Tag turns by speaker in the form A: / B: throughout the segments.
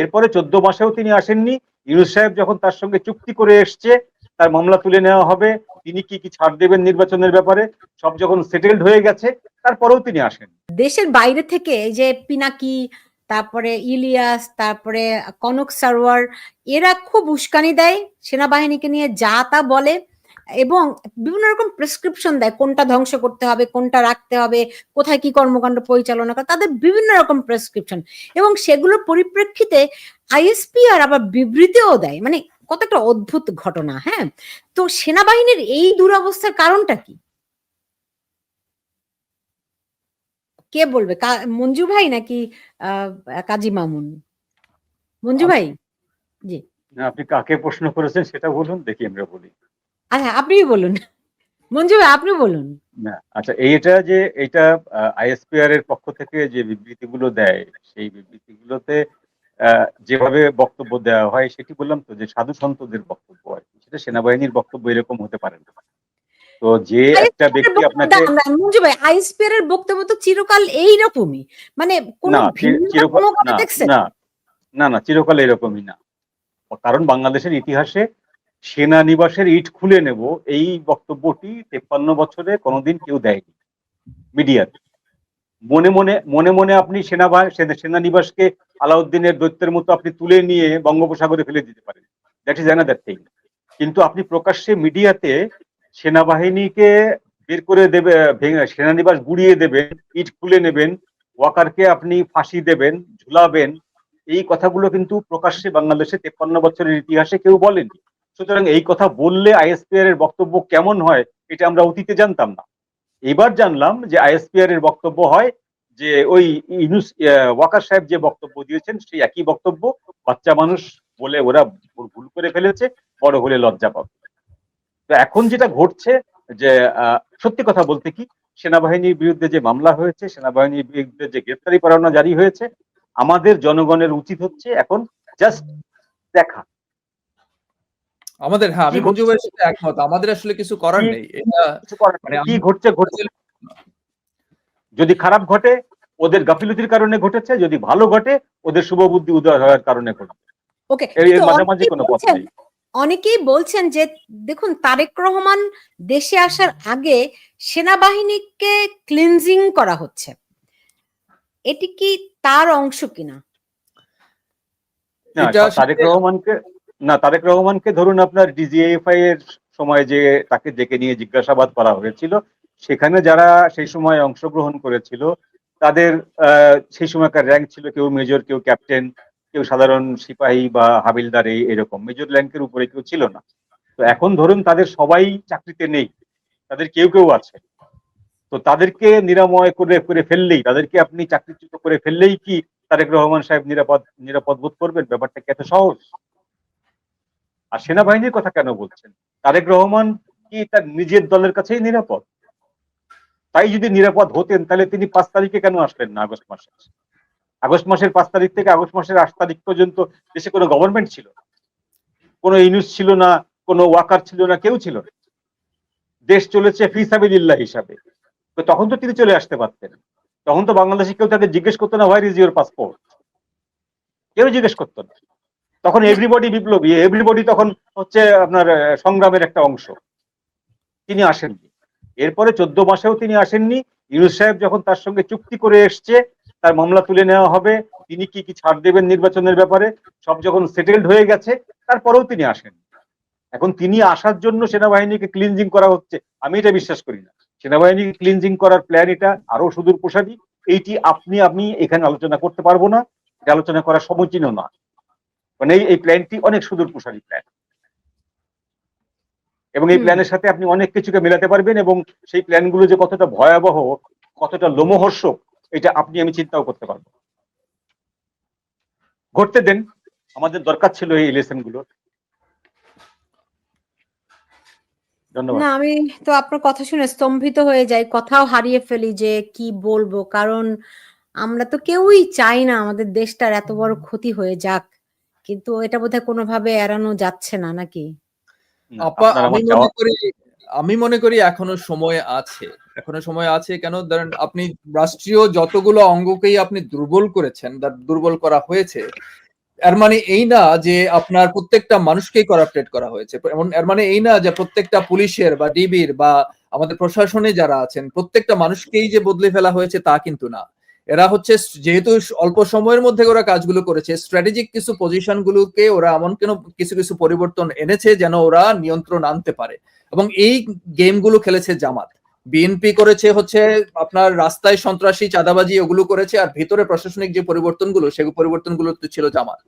A: এরপরে 14 মাসেও তিনি আসেননি। ইউনূস সাহেব যখন তার সঙ্গে চুক্তি করে এসছে তার মামলা তুলে নেওয়া হবে, তিনি কি কি ছাড় দেবেন নির্বাচনের ব্যাপারে, সব যখন সেটেলড হয়ে গেছে তারপরেও তিনি আসেন।
B: দেশের বাইরে থেকে এই যে পিনাকি, তারপরে ইলিয়াস, তারপরে কনক সারোয়ার, এরা খুব উস্কানি দেয় সেনাবাহিনীকে নিয়ে, যা তা বলে এবং বিভিন্ন রকম প্রেসক্রিপশন দেয় কোনটা ধ্বংস করতে হবে, কোনটা রাখতে হবে, কোথায় কি কর্মকাণ্ড পরিচালনা করে, তাদের বিভিন্ন রকম প্রেসক্রিপশন, এবং সেগুলোর পরিপ্রেক্ষিতে আইএসপিআর আবার বিবৃতিও দেয়। মানে কত একটা অদ্ভুত ঘটনা। হ্যাঁ, তো সেনাবাহিনীর এই দুরবস্থার কারণটা কি? কে বলবে, মঞ্জু ভাই নাকি কাজী মামুন? মঞ্জু ভাই। জি,
A: আপনি কাকে প্রশ্ন করেছেন সেটা বলুন, দেখি আমরা বলি।
B: আচ্ছা আপনি বলুন, মঞ্জু ভাই আপনি বলুন।
A: না আচ্ছা, এটা আইএসপিআর এর পক্ষ থেকে যে বিবৃতিগুলো দেয় সেই বিবৃতিগুলোতে যেভাবে বক্তব্য দেওয়া হয় সেটি বললাম তো, যে সাধু সন্তদের বক্তব্য হয়, সেটা সেনাবাহিনীর বক্তব্য এরকম হতে পারে না। তো যে একটা ব্যক্তি আপনাকে,
B: মঞ্জু ভাই, আইএসপিআর এর বক্তব্য তো চিরকাল এইরকমই, মানে কোনো ভিন্নতা কোনো কথা দেখছেন?
A: না না না, চিরকাল এরকমই না। কারণ বাংলাদেশের ইতিহাসে সেনানিবাসের ইট খুলে নেব এই বক্তব্যটি 53 বছরে কোনোদিন কেউ দেয়নি মিডিয়াতে। মনে মনে মনে মনে আপনি সেনানিবাসকে আলাউদ্দিনের দৈত্যের মতো আপনি তুলে নিয়ে বঙ্গোপসাগরে ফেলে দিতে পারেন, দ্যাট ইজ অ্যানাদার থিং। কিন্তু আপনি প্রকাশ্যে মিডিয়াতে সেনাবাহিনীকে বের করে দেবে, সেনানিবাস গুড়িয়ে দেবেন, ইট খুলে নেবেন, ওয়াকারকে আপনি ফাঁসি দেবেন, ঝুলাবেন, এই কথাগুলো কিন্তু প্রকাশ্যে বাংলাদেশে 53 বছরের ইতিহাসে কেউ বলেনি। সুতরাং এই কথা বললে আইএসপিআর এর বক্তব্য কেমন হয় এটা আমরা অতীতে জানতাম না। এবার জানলাম যে আইএসপিআর এর বক্তব্য হয় যে ওই ওয়াকার সাহেব যে বক্তব্য দিয়েছেন সেই একই বক্তব্য, বাচ্চা মানুষ বলে ওরা ভুল করে ফেলেছে, বড় হলে লজ্জা পাবে। তো এখন যেটা ঘটছে যে সত্যি কথা বলতে কি, সেনাবাহিনীর বিরুদ্ধে যে মামলা হয়েছে, সেনাবাহিনীর বিরুদ্ধে যে গ্রেপ্তারি পরোয়ানা জারি হয়েছে, আমাদের জনগণের উচিত হচ্ছে এখন জাস্ট দেখা
C: আমাদের। হ্যাঁ, আমি মঞ্জু ভাইয়ের সাথে একমত, আমাদের আসলে কিছু করার নেই। এটা মানে
A: কি ঘটছে ঘটছে, যদি খারাপ ঘটে ওদের গাফিলতির কারণে ঘটেছে, যদি ভালো ঘটে ওদের শুভবুদ্ধি উদয় হওয়ার কারণে ঘটবে।
B: ওকে,
A: এর মাঝামাঝি কোনো পথ নেই।
B: অনেকেই বলছেন যে দেখুন, তারেক রহমান দেশে আসার আগে সেনাবাহিনীকে ক্লিনজিং করা হচ্ছে, এটি কি তার অংশ কিনা?
A: তারেক রহমানকে ধরুন আপনার ডিজিএফআই এর সময় যে তাকে ডেকে নিয়ে জিজ্ঞাসাবাদ করা হয়েছিল, সেখানে যারা সেই সময় অংশগ্রহণ করেছিল তাদের সেই সময়কার র্যাঙ্ক ছিল কেউ মেজর, কেউ ক্যাপ্টেন, কেউ সাধারণ সিপাহী বা হাবিলদার, এরকম মেজর র্যাঙ্কের উপরে কেউ ছিল না। তো এখন ধরুন তাদের সবাই চাকরিতে নেই, তাদের কেউ কেউ আছে। তো তাদেরকে নিরাময় করে ফেললেই, তাদেরকে আপনি চাকরিচ্যুত করে ফেললেই কি তারেক রহমান সাহেব নিরাপদ বোধ করবেন? ব্যাপারটা কি এত সহজ? আর সেনাবাহিনীর কথা কেন বলছেন? তারেক রহমান কি তার নিজের দলের কাছেই নিরাপদ? তাই যদি নিরাপদ হতেন তাহলে তিনি 5 তারিখে কেন আসলেন না আগস্ট মাসে? আগস্ট মাসের 5 তারিখ থেকে আগস্ট মাসের 8 তারিখ পর্যন্ত দেশে কোনো গভর্নমেন্ট ছিল না, কোনো ইউনুস ছিল না, কোনো ওয়াকার ছিল না, কেউ ছিল না। দেশ চলেছে ফি সাবিলিল্লাহ হিসাবে। তো তখন তো তিনি চলে আসতে পারতেন। তখন তো বাংলাদেশে কেউ তাকে জিজ্ঞেস করতো না হোয়ার ইজ ইউর পাসপোর্ট, কেউ জিজ্ঞেস করতো না। তখন এভরিবডি বিপ্লবী, এভরিবডি তখন হচ্ছে আপনার সংগ্রামের একটা অংশ। তিনি আসেননি। এরপরে 14 মাসেও তিনি আসেননি। ইউনূস সাহেব যখন তার সঙ্গে চুক্তি করে এসছে তার মামলা তুলে নেওয়া হবে, তিনি কি কি ছাড় দেবেন নির্বাচনের ব্যাপারে, সব যখন সেটেলড হয়ে গেছে তারপরেও তিনি আসেন। এখন তিনি আসার জন্য সেনাবাহিনীকে ক্লিনজিং করা হচ্ছে, আমি এটা বিশ্বাস করি না। সেনাবাহিনীকে ক্লিনজিং করার প্ল্যান এটা আরো সুদূর প্রসারী। এইটি আমি এখানে আলোচনা করতে পারবো না, এটা আলোচনা করা সমীচীন না। মানে এই প্ল্যানটি অনেক সুদূর প্রসারী প্ল্যান, এবং এই প্ল্যানের সাথে আপনি অনেক কিছুকে মেলাতে পারবেন, এবং সেই প্ল্যানগুলো যে কতটা ভয়াবহ, কতটা লোমহর্ষক, এটা আপনি আমি চিন্তাও করতে পারবো। ঘটতে দেন, আমাদের দরকার ছিল এই ইলেকশন গুলো। ধন্যবাদ।
B: না, আমি তো আপনার কথা শুনে স্তম্ভিত হয়ে যাই, কথাও হারিয়ে ফেলি যে কি বলবো, কারণ আমরা তো কেউই চাই না আমাদের দেশটার এত বড় ক্ষতি হয়ে যাক, কিন্তু এটা বোধহয় কোনোভাবে এড়ানো যাচ্ছে না, নাকি?
C: আপা, আমি মনে করি এখনো সময় আছে। কেন ধরেন, আপনি রাষ্ট্রীয় যতগুলো অঙ্গকেই আপনি দুর্বল করেছেন, দুর্বল করা হয়েছে, এর মানে এই না যে আপনার প্রত্যেকটা মানুষকেই করাপ্টেড করা হয়েছে, এমন এর মানে এই না যে প্রত্যেকটা পুলিশের বা ডিবির বা আমাদের প্রশাসনে যারা আছেন প্রত্যেকটা মানুষকেই যে বদলে ফেলা হয়েছে তা কিন্তু না। এরা হচ্ছে যেহেতু অল্প সময়ের মধ্যে ওরা কাজগুলো করেছে, স্ট্র্যাটেজিক কিছু পজিশন গুলোকে ওরা এমন কেন কিছু কিছু পরিবর্তন এনেছে যেন ওরা নিয়ন্ত্রণ আনতে পারে, এবং এই গেমগুলো খেলেছে জামাত। বিএনপি করেছে হচ্ছে আপনার রাস্তায় সন্ত্রাসী চাঁদাবাজি ওগুলো করেছে, আর ভিতরে প্রশাসনিক যে পরিবর্তনগুলো সেই পরিবর্তনগুলো তো ছিল জামাত।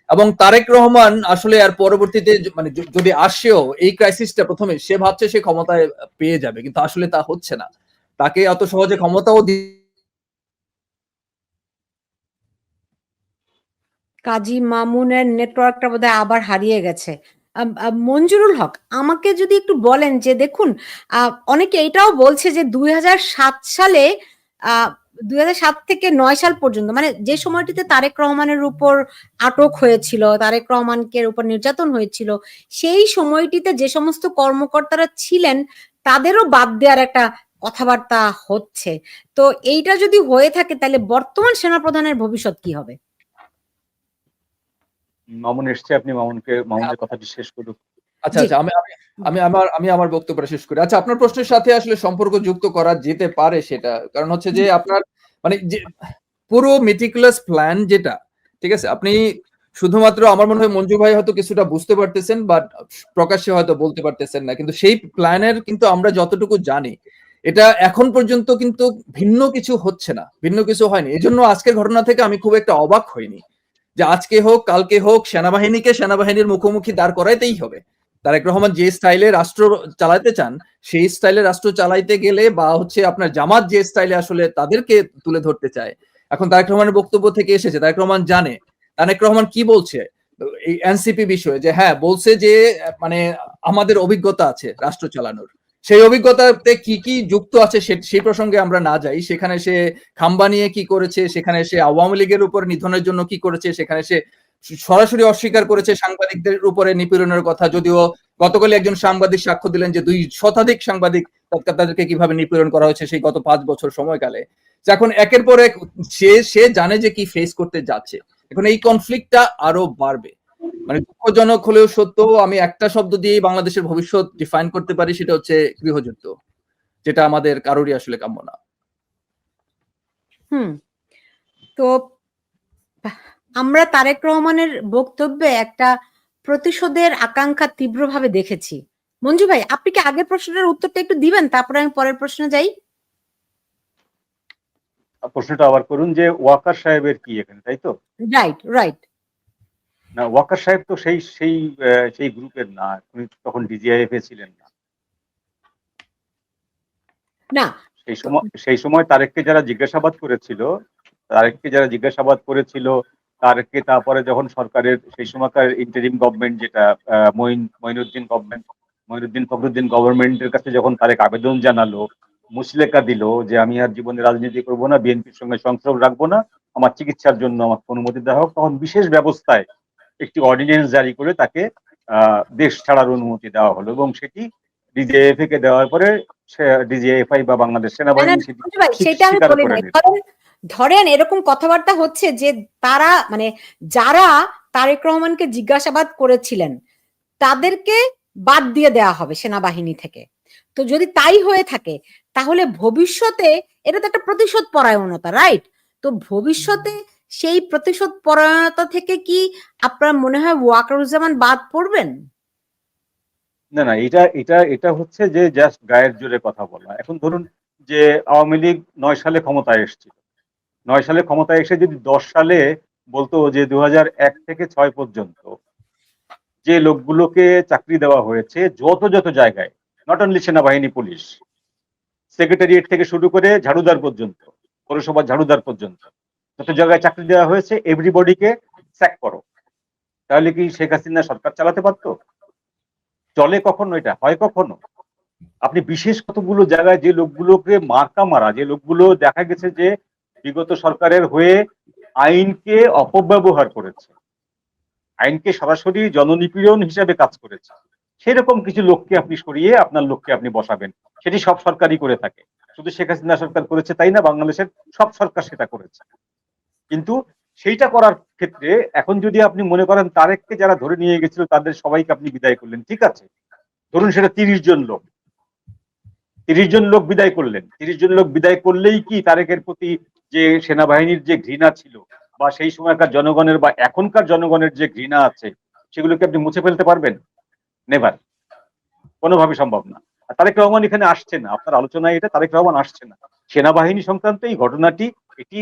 C: এবং তারেক রহমান আসলে আর পরবর্তীতে মানে যদি আসেও এই ক্রাইসিসটা প্রথমে সে ভাবছে সে ক্ষমতায় পেয়ে যাবে, কিন্তু আসলে তা হচ্ছে না। তাকে এত সহজে ক্ষমতাও
B: কাজী মামুনের নেটওয়ার্কটা বোধহয় আবার হারিয়ে গেছে। মঞ্জুরুল হক, আমাকে যদি একটু বলেন যে দেখুন, অনেকে এটাও বলছে যে 2007 সালে 2007 থেকে 9 সাল পর্যন্ত, মানে যে সময়টিতে তারেক রহমানের উপর আটক হয়েছিল, তারেক রহমানকে উপর নির্যাতন হয়েছিল, সেই সময়টিতে যে সমস্ত কর্মকর্তারা ছিলেন তাদেরও বাদ দেওয়ার একটা কথাবার্তা হচ্ছে। তো এইটা যদি হয়ে থাকে তাহলে বর্তমান সেনাপ্রধানের ভবিষ্যৎ কি হবে?
A: মামুন এসছে, আপনি মামুনের কথাটি শেষ করুন।
C: আচ্ছা আচ্ছা, আমি আমার বক্তব্যটা শেষ করি। আচ্ছা, আপনার প্রশ্নের সাথে আসলে সম্পর্ক যুক্ত করা যেতে পারে সেটা কারণ হচ্ছে যে আপনার মানে যে পুরো মেটিকুলাস প্ল্যান যেটা, ঠিক আছে, আপনি শুধুমাত্র আমার মনে হয় মঞ্জু ভাই হয়তো কিছুটা বুঝতে পারতেছেন বাট প্রকাশ্যে হয়তো বলতে পারতেছেন না, কিন্তু সেই প্ল্যানের কিন্তু আমরা যতটুকু জানি এটা এখন পর্যন্ত কিন্তু ভিন্ন কিছু হচ্ছে না, ভিন্ন কিছু হয়নি। এই জন্য আজকের ঘটনা থেকে আমি খুব একটা অবাক হইনি যে আজকে হোক কালকে হোক সেনাবাহিনীকে সেনাবাহিনীর মুখোমুখি দাঁড় করাইতেই হবে। তারেক রহমান যে স্টাইলে রাষ্ট্র চালাতে চান সেই স্টাইলে রাষ্ট্র চালাইতে গেলে বা হচ্ছে আপনার জামাত যে স্টাইলে আসলে তাদেরকে তুলে ধরতে চায়, এখন তারেক রহমানের বক্তব্য থেকে এসেছে তারেক রহমান জানে তারেক রহমান কি বলছে এই এনসিপি বিষয়ে, যে হ্যাঁ বলছে যে মানে আমাদের অভিজ্ঞতা আছে রাষ্ট্র চালানোর, সেই অভিজ্ঞতাতে কি কি যুক্ত আছে সেই প্রসঙ্গে আমরা না যাই। সেখানে সে খাম্বা নিয়ে কি করেছে, সেখানে সে আওয়ামী লীগের উপর নিধনের জন্য কি করেছে, সেখানে সে সরাসরি অস্বীকার করেছে সাংবাদিকদের উপরে নিপীড়নের কথা, যদিও গতকাল একজন সাংবাদিক সাক্ষ্য দিলেন যে 2 শতাধিক সাংবাদিক তাদেরকে কিভাবে নিপীড়ন করা হয়েছে সেই গত 5 বছর সময়কালে। এখন একের পর এক সে জানে যে কি ফেস করতে যাচ্ছে। এখন এই কনফ্লিক্টটা আরো বাড়বে। মানে দুঃখজনক হলেও সত্য, আমি একটা শব্দ দিয়েই বাংলাদেশের ভবিষ্যৎ ডিফাইন করতে পারি, সেটা হচ্ছে গৃহযুদ্ধ, যেটা আমাদের কারোরই আসলে কাম্য না।
B: তো আমরা তারেক রহমানের বক্তব্যে একটা প্রতিশোধের আকাঙ্ক্ষা তীব্রভাবে দেখেছি। মঞ্জু ভাই, আপনি কি আগের প্রশ্নের উত্তরটা একটু দিবেন, তারপরে আমি পরের প্রশ্নে যাই।
A: প্রশ্নটা আবার করুন যে ওয়াকার সাহেবের কি এখানে, তাই তো?
B: Right right.
A: না, ওয়াকার সাহেব তো সেই সেই সেই গ্রুপের না, উনি তখন ডিজিআইএফ এ ছিলেন না।
B: না,
A: সেই সময় তারেককে যারা জিজ্ঞাসাবাদ করেছিল, তারেককে তারপরে যখন সরকারের সেই সময়কার ইন্টারিম গভর্নমেন্ট যেটা মঈনুদ্দিন ফখরুদ্দিন গভর্নমেন্টের কাছে যখন তারেক আবেদন জানালো, মুচলেকা দিল যে আমি আর জীবনে রাজনীতি করব না, বিএনপির সঙ্গে সংস্রব রাখবো না, আমার চিকিৎসার জন্য আমাকে অনুমতি দেওয়া হোক, তখন বিশেষ ব্যবস্থায় একটি অর্ডিন্যান্স জারি করে তাকে দেশ ছাড়ার অনুমতি দেওয়া হলো, এবং সেটি ডিজিএফআই কে দেওয়ার পরে ডিজিএফআই বা বাংলাদেশ সেনাবাহিনী সেটি
B: সেটা আমি
A: স্বীকার
B: বলি
A: করে
B: না।
A: নিল।
B: ধরেন এরকম কথাবার্তা হচ্ছে যে তারা মানে যারা তারেক রহমানকে জিজ্ঞাসাবাদ করেছিলেন তাদেরকে বাদ দিয়ে দেওয়া হবে সেনাবাহিনী থেকে। তো যদি তাই হয়ে থাকে তাহলে ভবিষ্যতে এটা তো একটা প্রতিশোধ পরায়ণতা, রাইট? তো ভবিষ্যতে সেই প্রতিশোধ পরায়ণতা থেকে কি আপনার মনে হয় ওয়াকারুজ্জামান বাদ পড়বেন?
A: না না, এটা এটা এটা হচ্ছে যে জাস্ট গায়ের জোরে কথা বলা। এখন ধরুন যে আওয়ামী লীগ 9 সালে ক্ষমতায় এসেছিল, 9 সালে ক্ষমতায় এসে যদি 10 সালে বলতো যে 2001 থেকে 6 পর্যন্ত যে লোকগুলোকে চাকরি দেওয়া হয়েছে যত যত জায়গায়, নট অনলি সেনাবাহিনী, পুলিশ, সেক্রেটারিয়েট থেকে শুরু করে ঝাড়ুদার পর্যন্ত, পৌরসভার ঝাড়ুদার পর্যন্ত যত জায়গায় চাকরি দেওয়া হয়েছে, এভরিবডিকে স্যাক করো, তাহলে কি শেখ হাসিনা সরকার চালাতে পারতো? চলে কখনো? এটা হয় কখনো? আপনি বিশেষ কতগুলো জায়গায় যে লোকগুলোকে মার্কা মারা, যে লোকগুলো দেখা গেছে যে বিগত সরকারের হয়ে আইনকে অপব্যবহার করেছে, আইনকে সরাসরি জননিপীড়ন হিসাবে কাজ করেছে, সেরকম কিছু লোককে আপনি সরিয়ে আপনার লোককে আপনি বসাবেন, সেটি সব সরকারই করে থাকে। শুধু শেখ হাসিনা সরকার করেছে তাই না, বাংলাদেশের সব সরকার সেটা করেছে। কিন্তু সেইটা করার ক্ষেত্রে এখন যদি আপনি মনে করেন তারেককে যারা ধরে নিয়ে গেছিল তাদের সবাইকে আপনি বিদায় করলেন, ঠিক আছে, ধরুন সেটা 30 জন লোক, 30 জন লোক বিদায় করলেন, 30 জন লোক বিদায় করলেই কি তারেকের প্রতি যে সেনাবাহিনীর যে ঘৃণা ছিল বা সেই সময়কার জনগণের বা এখনকার জনগণের যে ঘৃণা আছে সেগুলোকে আপনি মুছে ফেলতে পারবেন? নেভার, কোনোভাবে সম্ভব না। আর তারেক রহমান এখানে আসছে না, আপনার আলোচনায় এটা তারেক রহমান আসছে না। সেনাবাহিনী সংক্রান্ত এই ঘটনাটি, এটি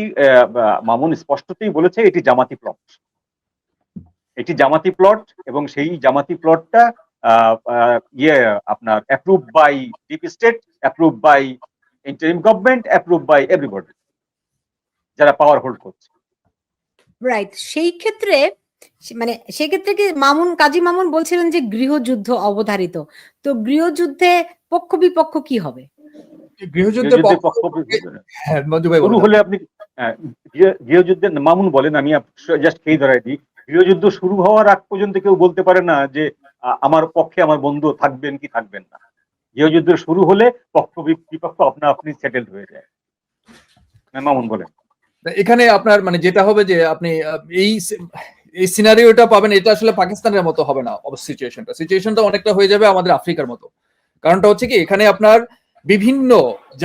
A: মামুন স্পষ্টতই বলেছে এটি জামাতি প্লট, এটি জামাতি প্লট, এবং সেই জামাতি প্লটটা আপনার approve by deep state, approve by interim government, approve by everybody যারা পাওয়ার হোল্ড করছে।
B: রাইট, সেই ক্ষেত্রে মানে সেক্ষেত্রে কি কাজী মামুন বলছিলেন যে গৃহযুদ্ধ অবধারিত, তো গৃহযুদ্ধে পক্ষ বিপক্ষ কি হবে?
C: গৃহযুদ্ধের হ্যাঁ মঞ্জু ভাই
A: শুরু হলে আপনি গৃহযুদ্ধের মামুন বলেন, আমি জাস্ট খেয়ে ধরাই দিই, গৃহযুদ্ধ শুরু হওয়ার আগ পর্যন্ত কেউ বলতে পারে না যে আমার পক্ষে আমার বন্ধু থাকবেন কি থাকবেন না। গৃহযুদ্ধ শুরু হলে পক্ষ বিপক্ষ আপনা আপনি সেটেলড হয়ে যায়। মামুন বলেন।
C: এখানে আপনার মানে যেটা হবে যে আপনি এই সিনারিওটা পাবেন, এটা আসলে পাকিস্তানের মতো হবে না। সিচুয়েশনটা অনেকটা হয়ে যাবে আমাদের আফ্রিকার মতো। কারণটা হচ্ছে কি, এখানে আপনার বিভিন্ন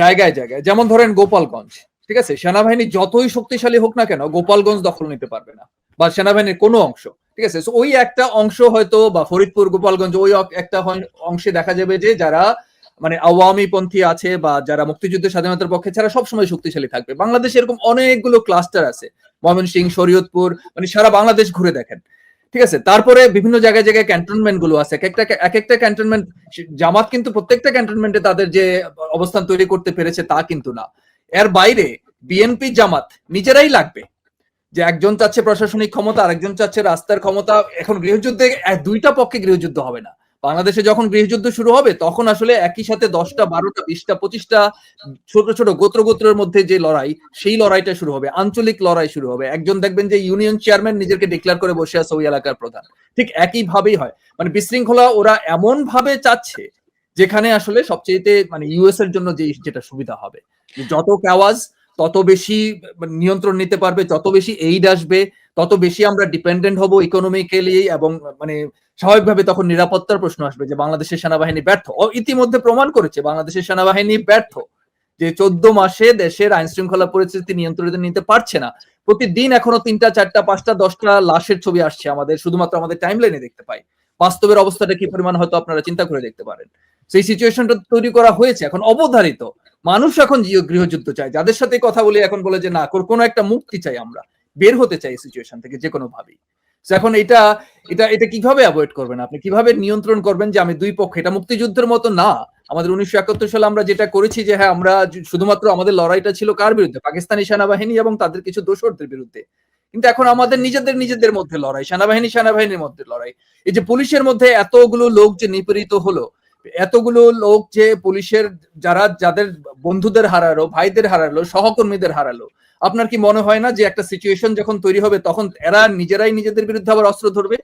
C: জায়গায় যেমন ধরেন গোপালগঞ্জ, ঠিক আছে, সেনাবাহিনী যতই শক্তিশালী হোক না কেন গোপালগঞ্জ দখল নিতে পারবে না, বা সেনাবাহিনীর কোনো অংশ, ঠিক আছে। ওই একটা অংশ হয়তো, বা ফরিদপুর গোপালগঞ্জ ওই একটা অংশে দেখা যাবে যে যারা মানে আওয়ামী পন্থী আছে বা যারা মুক্তিযুদ্ধের স্বাধীনতার পক্ষে, ছাড়া সবসময় শক্তিশালী থাকবে। বাংলাদেশে এরকম অনেকগুলো ক্লাস্টার আছে, ময়মনসিংহ, শরীয়তপুর, মানে সারা বাংলাদেশ ঘুরে দেখেন, ঠিক আছে। তারপরে বিভিন্ন জায়গায় ক্যান্টনমেন্ট গুলো আছে, এক একটা ক্যান্টনমেন্ট। জামাত কিন্তু প্রত্যেকটা ক্যান্টনমেন্টে তাদের যে অবস্থান তৈরি করতে পেরেছে তা কিন্তু না। এর বাইরে বিএনপি জামাত নিজেরাই লাগবে, যে একজন চাচ্ছে প্রশাসনিক ক্ষমতা, আরেকজন চাচ্ছে রাস্তার ক্ষমতা। এখন গৃহযুদ্ধে দুইটা পক্ষে গৃহযুদ্ধ হবে না। বাংলাদেশে যখন গৃহযুদ্ধ শুরু হবে তখন আসলে একই সাথে 10টা 12টা 20টা 25টা ছোট ছোট গোত্রের মধ্যে যে লড়াই, সেই লড়াইটা শুরু হবে, আঞ্চলিক লড়াই শুরু হবে। একজন দেখবেন যে ইউনিয়ন চেয়ারম্যান নিজেকে ডিক্লেয়ার করে বসে আছে ওই এলাকার প্রধান। ঠিক একইভাবেই হয়, মানে বিশৃঙ্খলা ওরা এমন ভাবে চাচ্ছে যেখানে আসলে সবচেয়ে মানে ইউএস এর জন্য যেটা সুবিধা হবে, যত আওয়াজ তত বেশি নিয়ন্ত্রণ নিতে পারবে, যত বেশি এইড আসবে তত বেশি আমরা ডিপেন্ডেন্ট হব ইকোনমিক্যালি, এবং মানে স্বাভাবিকভাবে তখন নিরাপত্তার প্রশ্ন আসবে যে বাংলাদেশের সেনাবাহিনী ব্যর্থ। ইতিমধ্যে প্রমাণ করেছে বাংলাদেশের সেনাবাহিনী ব্যর্থ, যে 14 মাসে দেশের আইন শৃঙ্খলা পরিস্থিতি নিয়ন্ত্রণে নিতে পারছে না। প্রতিদিন এখনো 3টা 4টা 5টা 10টা লাশের ছবি আসছে আমাদের, শুধুমাত্র আমাদের টাইমলাইনে দেখতে পাই। বাস্তবের অবস্থাটা কি পরিমাণ হয়তো আপনারা চিন্তা করে দেখতে পারেন। সেই সিচুয়েশনটা তৈরি করা হয়েছে, এখন অবধারিত মানুষ এখন গৃহযুদ্ধ চায়। যাদের সাথে কথা বলি এখন বলে যে না, কোনো একটা মুক্তি চাই, আমরা বের হতে চাই এই সিচুয়েশন থেকে যে কোনো ভাবেই। এখন এটা এটা এটা কিভাবে অ্যাভয়েড করবেন, আপনি কিভাবে নিয়ন্ত্রণ করবেন যে আমি দুই পক্ষ, এটা মুক্তিযুদ্ধের মতো না। আমাদের 1971 সালে আমরা যেটা করেছি যে হ্যাঁ, আমরা শুধুমাত্র আমাদের লড়াইটা ছিল কার বিরুদ্ধে, পাকিস্তানি সেনাবাহিনী এবং তাদের কিছু দোসরদের বিরুদ্ধে। কিন্তু এখন আমাদের নিজেদের মধ্যে লড়াই, সেনাবাহিনীর মধ্যে লড়াই। এই যে পুলিশের মধ্যে এতগুলো লোক যে নিপীড়িত হলো, এতগুলো লোক যে পুলিশের যাদের বন্ধুদের হারালো, ভাইদের হারালো, সহকর্মীদের হারালো, আপনার কি মনে হয় না যে একটা সিচুয়েশন যখন তৈরি হবে তখন এরা নিজেরাই নিজেদের বিরুদ্ধে আবার অস্ত্র ধরবে?